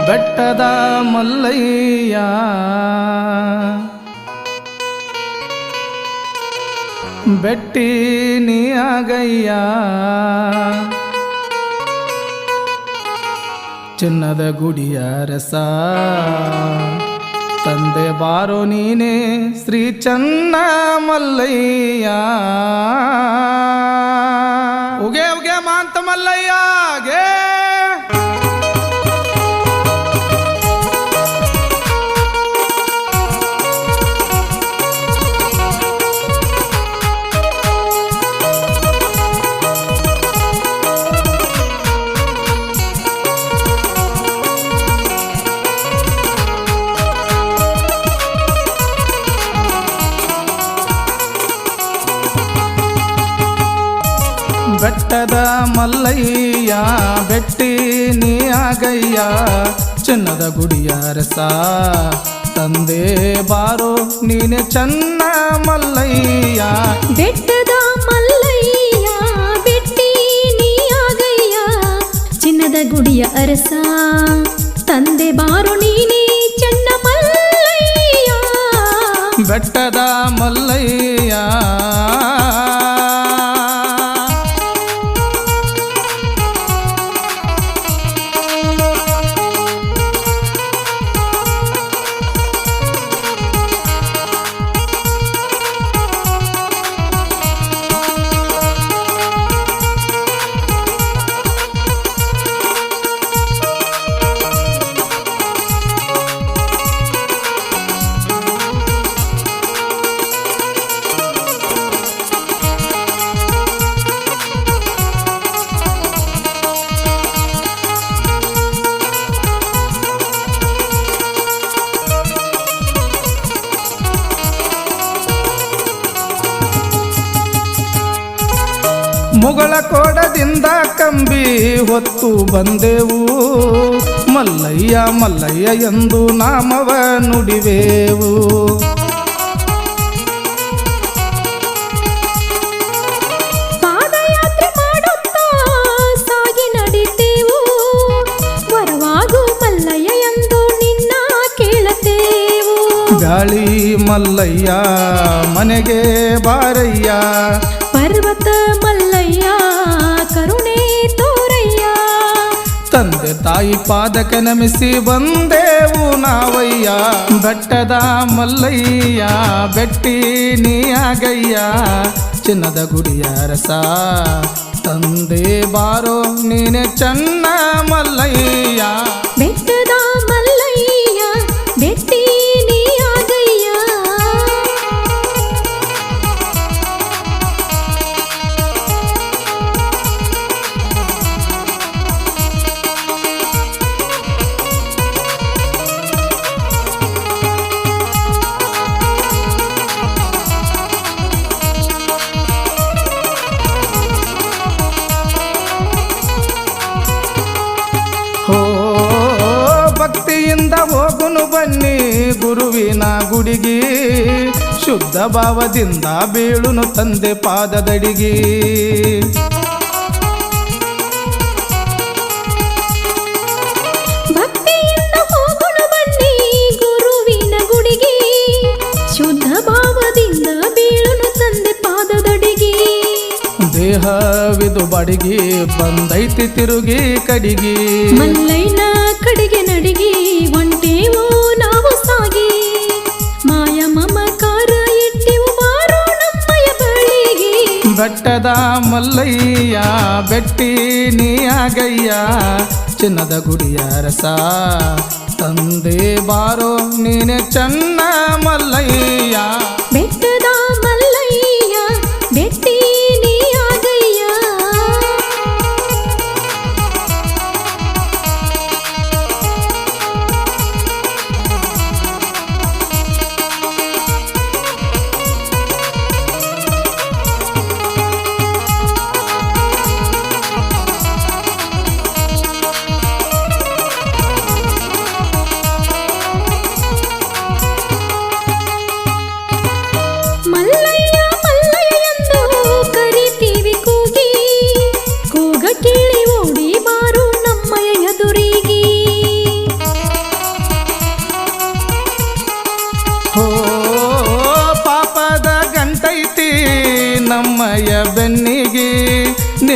ಬೆಟ್ಟದ ಮಲ್ಲಯ್ಯ ಬೆಟ್ಟಿ ನೀ ಆಗಯ್ಯ ಚಿನ್ನದ ಗುಡಿಯ ರಸ ತಂದೆ ಬಾರೋ ನೀನೆ ಶ್ರೀ ಚನ್ನ ಮಲ್ಲಯ್ಯ ಉಗೆ ಉಗೆ ಮಾಂತ ಮಲ್ಲಯ್ಯ ಗೆ ಬೆಟ್ಟದ ಮಲ್ಲಯ್ಯ ಬೆಟ್ಟಿ ನೀ ಆಗಯ್ಯ ಚಿನ್ನದ ಗುಡಿಯ ರಸ ತಂದೆ ಬಾರೋ ನೀನೆ ಚನ್ನ ಮಲ್ಲಯ್ಯ ಬೆಟ್ಟದ ಮಲ್ಲಯ್ಯ ಬೆಟ್ಟಿ ನೀ ಆಗಯ್ಯ ಚಿನ್ನದ ಗುಡಿಯ ಅರಸ ತಂದೆ ಬಾರೋ ನೀನೆ ಚನ್ನ ಮಲ್ಲಯ್ಯ ಬೆಟ್ಟದ ಮಲ್ಲಯ್ಯ ಮುಗಳ ಕೋಡದಿಂದ ಕಂಬಿ ಹೊತ್ತು ಬಂದೆವು ಮಲ್ಲಯ್ಯ ಮಲ್ಲಯ್ಯ ಎಂದು ನಾಮವ ನುಡಿವೆವು ಪಾದಯಾತ್ರೆ ಮಾಡುತ್ತಾ ಸಾಗಿ ನಡಿತೇವು ವರವಾಗು ಮಲ್ಲಯ್ಯ ಎಂದು ನಿನ್ನ ಕೇಳತೇವು ಗಾಳಿ ಮಲ್ಲಯ್ಯ ಮನೆಗೆ ಬಾರಯ್ಯ ಪರ್ವತ ಮಲ್ಲಯ್ಯ ಕರುಣೆ ತೋರಯ್ಯ ತಂದೆ ತಾಯಿ ಪಾದಕ್ಕೆ ನಮಿಸಿ ಬಂದೆವು ನಾವಯ್ಯ ಬೆಟ್ಟದ ಮಲ್ಲಯ್ಯ ಬೆಟ್ಟಿ ನೀ ಆಗಯ್ಯ ಚಿನ್ನದ ಗುಡಿಯ ರಸ ತಂದೆ ಬಾರೋ ನೀನೆ ಚನ್ನ ಮಲ್ಲಯ್ಯ ಬೆಟ್ಟದ ಮಲ್ಲಯ್ಯ ಬೆಟ್ಟಿ ನೀ ಆಗಯ್ಯ ಹೋ ಭಕ್ತಿಯಿಂದ ಹೋಗುನು ಬನ್ನಿ ಗುರುವಿನ ಗುಡಿಗಿ ಶುದ್ಧ ಭಾವದಿಂದ ಬೀಳುನು ತಂದೆ ಪಾದದಡಿಗಿ ಭಕ್ತಿಯಿಂದ ಹೋಗೋಣ ಬನ್ನಿ ಗುರುವಿನ ಗುಡಿಗೆ ಶುದ್ಧ ಭಾವದಿಂದ ಬೀಳನು ತಂದೆ ಪಾದದಡಿಗೆ ದೇಹವಿದು ಬಡಿಗಿ ಬಂದೈತಿ ತಿರುಗಿ ಕಡಿಗಿ ಮಲ್ಲಯ್ಯನ ಕಡೆಗೆ ನಡಿಗೆ ಒಂಟೇವು ನಾವು ಸಾಗಿ ಮಾಯ ಮಮಕಾರ ಇಟ್ಟೆವು ಬಾರೋ ನಮ್ಮಯ ಬಳಿಗೆ ಬೆಟ್ಟದ ಮಲ್ಲಯ್ಯ ಬೆಟ್ಟಿ ನೀ ಆಗಯ್ಯ ಚಿನ್ನದ ಗುಡಿಯ ರಸ ತಂದೆ ಬಾರೋ ನೀನೆ ಚನ್ನ ಮಲ್ಲಯ್ಯ ಬೆಟ್ಟದ ಮಲ್ಲಯ್ಯ ಬೆಟ್ಟಿ ನೀ ಆಗಯ್ಯ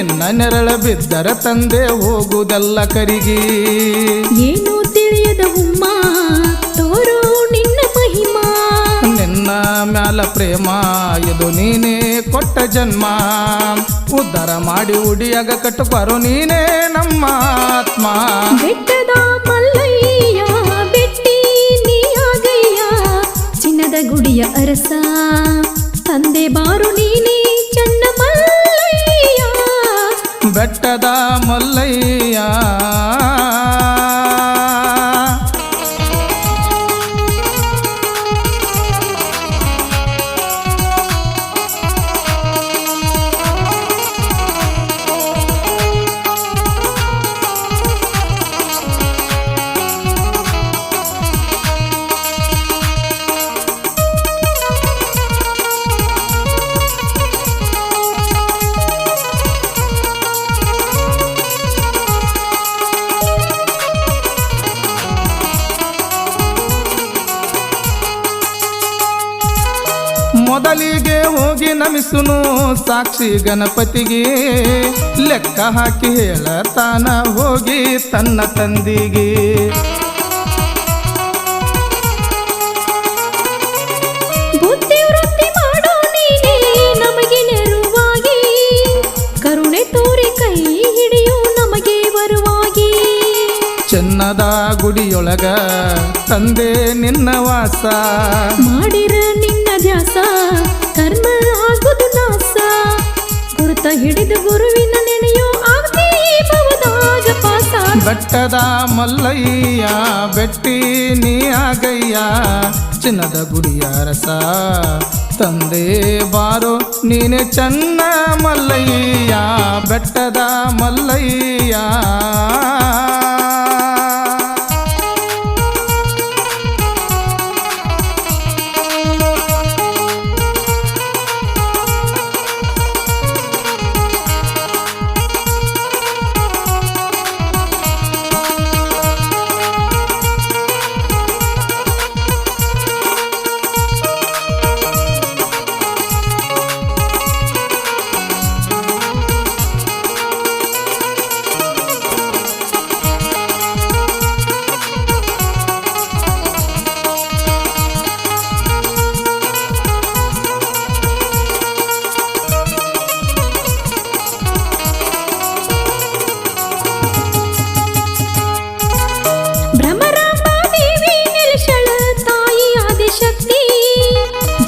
ನಿನ್ನ ನೆರಳ ಬಿದ್ದರ ತಂದೆ ಹೋಗುವುದೆಲ್ಲ ಕರಿಗಿ. ಏನು ತಿಳಿಯದ ಉಮ್ಮ ತೋರು ನಿನ್ನ ಮಹಿಮಾ. ನಿನ್ನ ಮ್ಯಾಲ ಪ್ರೇಮ ಇದು ನೀನೇ ಕೊಟ್ಟ ಜನ್ಮ. ಉದ್ಧಾರ ಮಾಡಿ ಉಡಿಯಾಗ ಕಟ್ಟುಬಾರೋ ನೀನೇ ನಮ್ಮ ಆತ್ಮ. ಬೆಟ್ಟದ ಮಲ್ಲಯ್ಯ ಬೆಟ್ಟಿ ನೀಯಾಗಯ್ಯ ಚಿನ್ನದ ಗುಡಿಯ ಅರಸ ತಂದೆ ಬಾರು ನೀನೇ ಚನ್ನ ಮಲ್ಲಯ್ಯ. ಬೆಟ್ಟದ ಮಲ್ಲಯ್ಯ ಮೊದಲಿಗೆ ಹೋಗಿ ನಮಿಸುನು ಸಾಕ್ಷಿ ಗಣಪತಿಗೆ. ಲೆಕ್ಕ ಹಾಕಿ ಹೇಳತಾನ ಹೋಗಿ ತನ್ನ ತಂದಿಗೆ. ಬುದ್ಧಿ ವೃತ್ತಿ ಮಾಡೋ ನೀನೇ ನಮಗೆ ನೆರವಾಗಿ ಕರುಣೆ ತೋರಿ ಕೈ ಹಿಡಿಯು ನಮಗೆ ಬರುವಾಗಿ. ಚೆನ್ನದ ಗುಡಿಯೊಳಗ ತಂದೆ ನಿನ್ನ ವಾಸ. ಮಾಡಿರ ನಿನ್ನ ಧ್ಯಾಸ ಕರ್ಮ ಆಗುದು ನಾಸ. ಗುರುತ ಹಿಡಿದು ಗುರುವಿನ ನೆನೆಯೋ ಆಗ್ತಿ ಭವದಾಗ ಪಾಸ. ಬೆಟ್ಟದ ಮಲ್ಲಯ್ಯ ಬೆಟ್ಟಿ ನೀ ಆಗಯ್ಯ ಚಿನ್ನದ ಗುಡಿಯ ರಸ ತಂದೆ ಬಾರೋ ನೀನೆ ಚನ್ನ ಮಲ್ಲಯ್ಯ. ಬೆಟ್ಟದ ಮಲ್ಲಯ್ಯ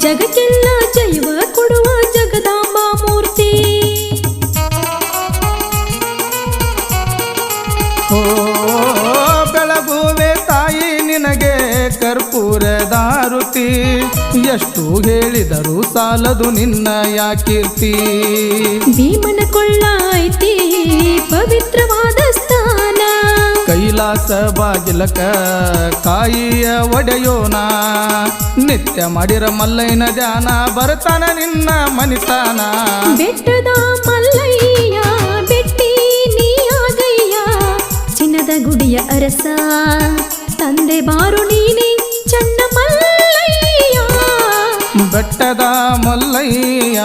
ಜಗಕ್ಕೆಲ್ಲ ಜೈವ ಕೊಡುವ ಜಗದಾಂಬ ಮೂರ್ತಿ. ಓ ಬೆಳಗುವೆ ತಾಯಿ ನಿನಗೆ ಕರ್ಪೂರದಾರುತಿ. ಎಷ್ಟು ಹೇಳಿದರೂ ಸಾಲದು ನಿನ್ನಯ ಕೀರ್ತಿ. ಭೀಮನ ಕೊಳ್ಳ ಐತಿ ಪವಿತ್ರವಾದ ಸ್ಥಾನ. ಕೈಲಾಸ ಬಾಗಿಲಕ ಕಾಯಿಯ ಒಡೆಯೋನ. ನಿತ್ಯ ಮಾಡಿರ ಮಲ್ಲಯ್ಯನ ಧ್ಯಾನ ಬರ್ತಾನ ನಿನ್ನ ಮನಿತಾನ. ಬೆಟ್ಟದ ಮಲ್ಲಯ್ಯ ಬೆಟ್ಟಿ ನೀಯಾಗಯ್ಯ ಚಿನ್ನದ ಗುಡಿಯ ಅರಸ ತಂದೆ ಬಾರು ನೀನೆ ಚನ್ನ ಮಲ್ಲಯ್ಯ. ಬೆಟ್ಟದ ಮಲ್ಲಯ್ಯ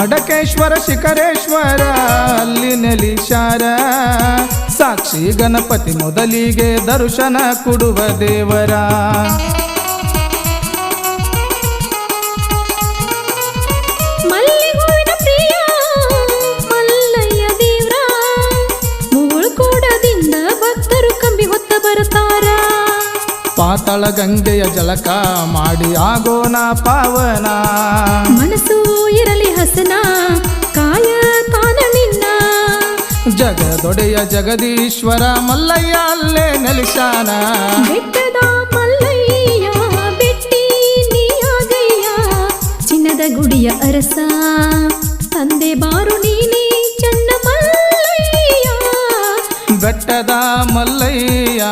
ಅಡಕೇಶ್ವರ ಶಿಖರೇಶ್ವರ ಅಲ್ಲಿ ನೆಲಿಶಾರ. ಸಾಕ್ಷಿ ಗಣಪತಿ ಮೊದಲಿಗೆ ದರ್ಶನ ಕೊಡುವ ದೇವರ. ಮಲ್ಲಿಹೂವಿನ ಪ್ರಿಯ ಮಲ್ಲಯ್ಯ ದೇವ್ರ ಮುಗುಳು ಕೂಡದಿಂದ ಭಕ್ತರು ಕಂಬಿ ಹೊತ್ತ ಬರ್ತಾರ. ಪಾತಾಳ ಗಂಗೆಯ ಜಳಕ ಮಾಡಿ ಆಗೋನ ಪಾವನ. ಮನಸ್ಸು ಇರಲಿ ಹಸನ ಕಾಯ ತಾನ ನಿನ್ನ. ಜಗದೊಡೆಯ ಜಗದೀಶ್ವರ ಮಲ್ಲಯ್ಯ ಅಲ್ಲೇ ನೆಲಿಶಾನ. ಬೆಟ್ಟದ ಮಲ್ಲಯ್ಯ ಬೆಟ್ಟಿ ನೀಯಾಗಯ್ಯ ಚಿನ್ನದ ಗುಡಿಯ ಅರಸ ತಂದೆ ಬಾರು ನೀನೇ ಚನ್ನ ಮಲ್ಲಯ್ಯ. ಬೆಟ್ಟದ ಮಲ್ಲಯ್ಯ